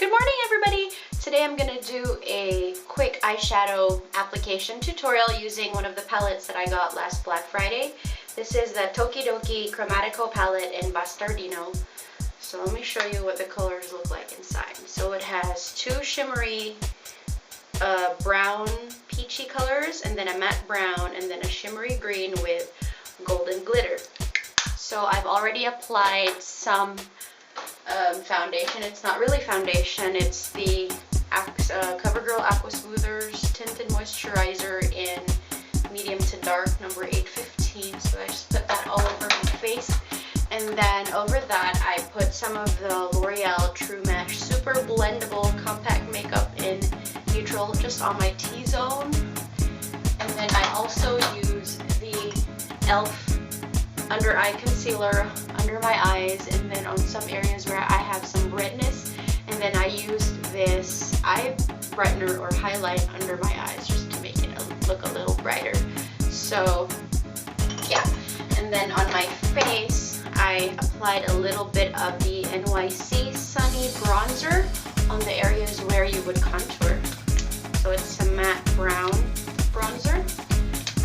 Good morning, everybody! Today I'm going to do a quick eyeshadow application tutorial using one of the palettes that I got last Black Friday. This is the TokiDoki Cromatico palette in Bastardino. So let me show you what the colors look like inside. So it has two shimmery brown peachy colors, and then a matte brown, and then a shimmery green with golden glitter. So I've already applied some foundation. It's not really foundation, it's the CoverGirl Aqua Smoothers Tinted Moisturizer in medium to dark, number 815. So I just put that all over my face. And then over that I put some of the L'Oreal True Mesh Super Blendable Compact Makeup in neutral just on my T-zone. And then I also use the e.l.f. under eye concealer under my eyes, and then on some areas where I have some redness, and then I used this eye brightener or highlight under my eyes just to make it look a little brighter. So yeah, and then on my face I applied a little bit of the NYC Sunny bronzer on the areas where you would contour. So it's a matte brown bronzer.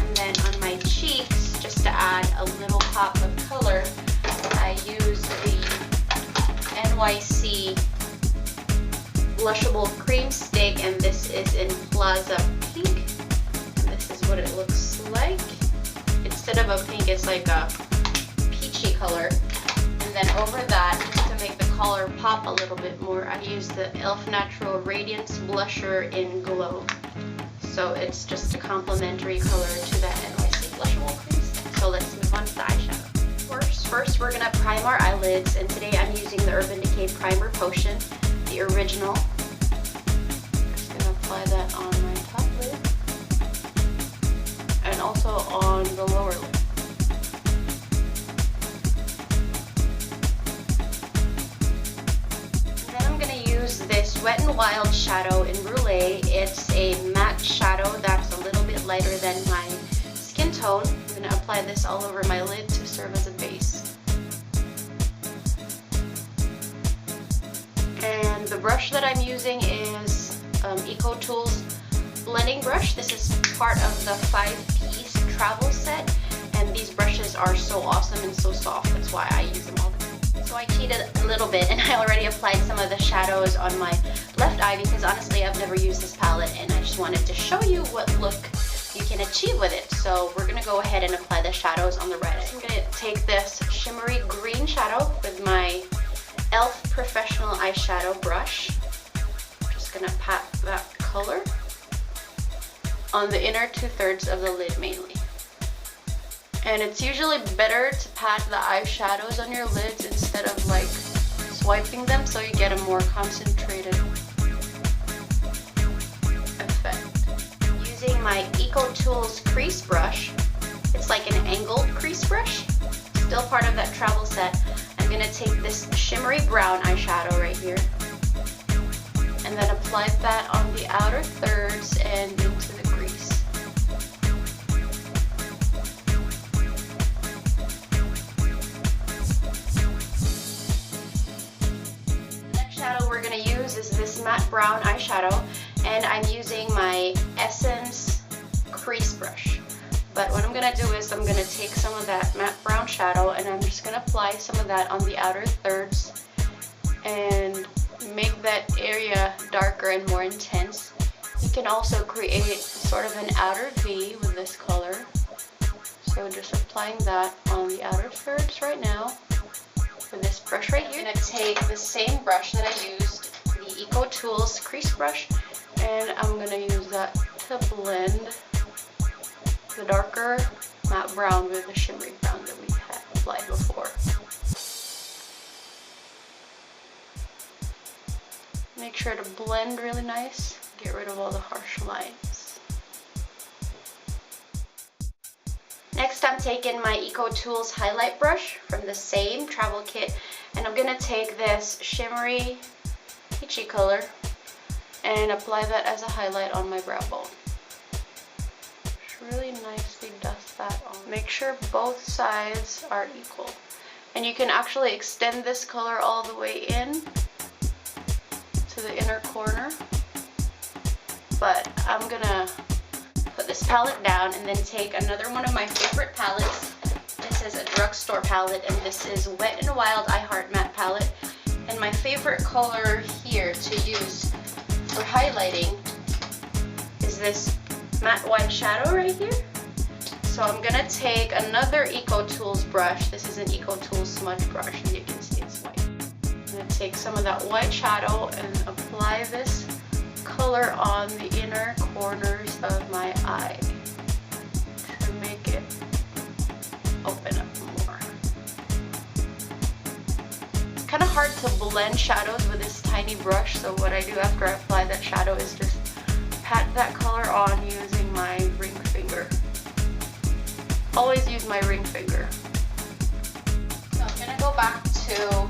And then on my cheeks, just to add a little pop of color, I use the NYC Blushable Cream Stick, and this is in Plaza Pink. And this is what it looks like. Instead of a pink, it's like a peachy color. And then over that, just to make the color pop a little bit more, I use the e.l.f. Natural Radiance Blusher in Glow. So it's just a complementary color to that NYC Blushable Cream Stick. So let's move on to the eyeshadow. First we're going to prime our eyelids, and today I'm using the Urban Decay Primer Potion, the original. Just going to apply that on my top lid and also on the lower lid. And then I'm going to use this Wet n Wild shadow in Brulee. It's a matte shadow that's a little bit lighter than my skin tone. I'm going to apply this all over my lid to serve as a base. And the brush that I'm using is EcoTools blending brush. This is part of the 5-piece travel set, and these brushes are so awesome and so soft. That's why I use them all the time. So I cheated a little bit, and I already applied some of the shadows on my left eye because honestly I've never used this palette, and I just wanted to show you what look you can achieve with it. So we're going to go ahead and apply the shadows on the right eye. I'm going to take this shimmery green shadow with my e.l.f. Professional Eyeshadow brush. Just going to pat that color on the inner 2/3 of the lid mainly. And it's usually better to pat the eyeshadows on your lids instead of like swiping them, so you get a more concentrated effect. Using my EcoTools crease brush, it's like an angled crease brush, still part of that travel set. I'm going to take this shimmery brown eyeshadow right here and then apply that on the outer thirds and into the crease. The next shadow we're going to use is this matte brown eyeshadow, and I'm using my Essence crease brush. But what I'm going to do is I'm going to take some of that matte brown shadow and I'm just going to apply some of that on the outer thirds and make that area darker and more intense. You can also create sort of an outer V with this color. So just applying that on the outer thirds right now with this brush right here. I'm going to take the same brush that I used, the EcoTools crease brush, and I'm going to use that to blend the darker matte brown with the shimmery brown that we had applied before. Make sure to blend really nice, get rid of all the harsh lines. Next I'm taking my EcoTools highlight brush from the same travel kit, and I'm going to take this shimmery peachy color and apply that as a highlight on my brow bone. Really nicely dust that on. Make sure both sides are equal. And you can actually extend this color all the way in to to the inner corner. But I'm gonna put this palette down and then take another one of my favorite palettes. This is a drugstore palette, and this is Wet n Wild I Heart Matte palette. And my favorite color here to use for highlighting is this matte white shadow right here. So I'm gonna take another Eco Tools brush. This is an Eco Tools smudge brush, and you can see it's white. I'm gonna take some of that white shadow and apply this color on the inner corners of my eye to make it open up more. It's kind of hard to blend shadows with this tiny brush, so what I do after I apply that shadow is just pat that color on using my ring finger. Always use my ring finger. So I'm gonna go back to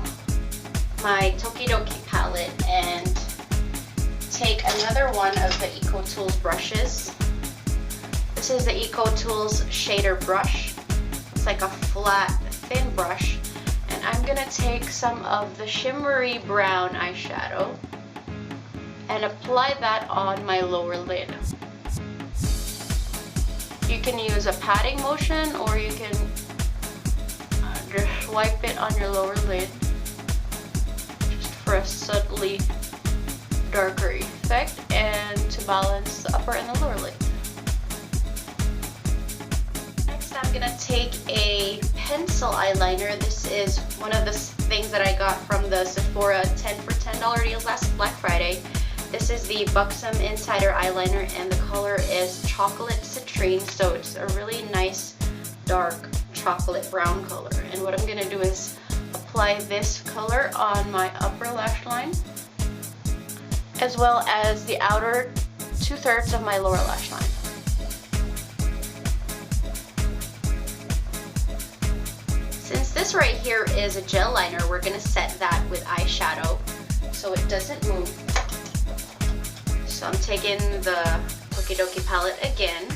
my TokiDoki palette and take another one of the Eco Tools brushes. This is the Eco Tools shader brush. It's like a flat, thin brush. And I'm gonna take some of the shimmery brown eyeshadow and apply that on my lower lid. You can use a patting motion, or you can just wipe it on your lower lid just for a subtly darker effect and to balance the upper and the lower lid. Next, I'm gonna take a pencil eyeliner. This is one of the things that I got from the Sephora 10 for $10 deals last Black Friday. This is the Buxom Insider eyeliner, and the color is chocolate citrine, so it's a really nice dark chocolate brown color. And what I'm gonna do is apply this color on my upper lash line, as well as the outer 2/3 of my lower lash line. Since this right here is a gel liner, we're gonna set that with eyeshadow so it doesn't move. So I'm taking the TokiDoki palette again,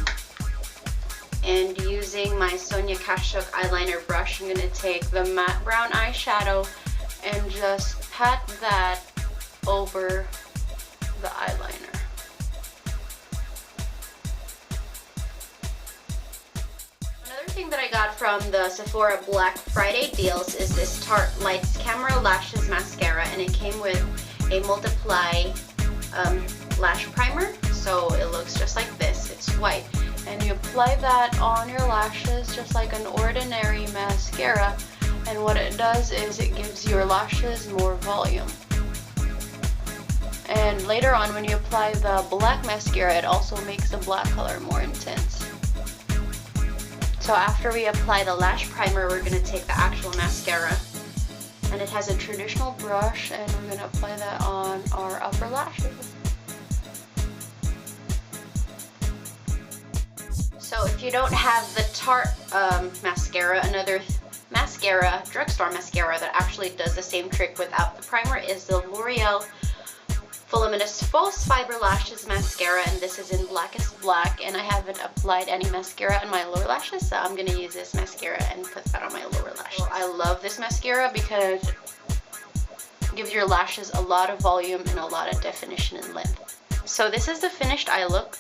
and using my Sonia Kashuk eyeliner brush, I'm gonna take the matte brown eyeshadow and just pat that over the eyeliner. Another thing that I got from the Sephora Black Friday deals is this Tarte Lights Camera Lashes Mascara, and it came with a multiply lash primer, so it looks just like this. It's white, and you apply that on your lashes just like an ordinary mascara, and what it does is it gives your lashes more volume. And later on, when you apply the black mascara, it also makes the black color more intense. So after we apply the lash primer, we're going to take the actual mascara, and it has a traditional brush, and we're going to apply that on our upper lashes. So if you don't have the Tarte mascara, another mascara, drugstore mascara that actually does the same trick without the primer is the L'Oreal Voluminous False Fiber Lashes Mascara, and this is in Blackest Black, and I haven't applied any mascara on my lower lashes, so I'm going to use this mascara and put that on my lower lashes. So I love this mascara because it gives your lashes a lot of volume and a lot of definition and length. So this is the finished eye look.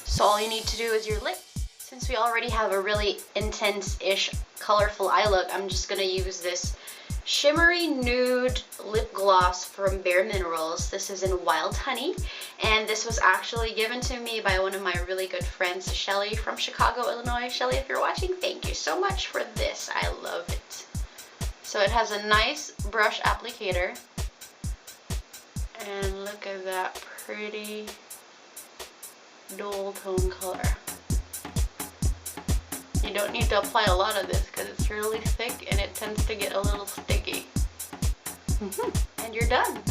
So all you need to do is your lip. Since we already have a really intense-ish colorful eye look, I'm just going to use this shimmery nude lip gloss from Bare Minerals. This is in Wild Honey, and this was actually given to me by one of my really good friends, Shelly from Chicago, Illinois. Shelly, if you're watching, thank you so much for this. I love it. So it has a nice brush applicator, and look at that pretty dual tone color. You don't need to apply a lot of this because it's really thick and it tends to get a little sticky. And you're done.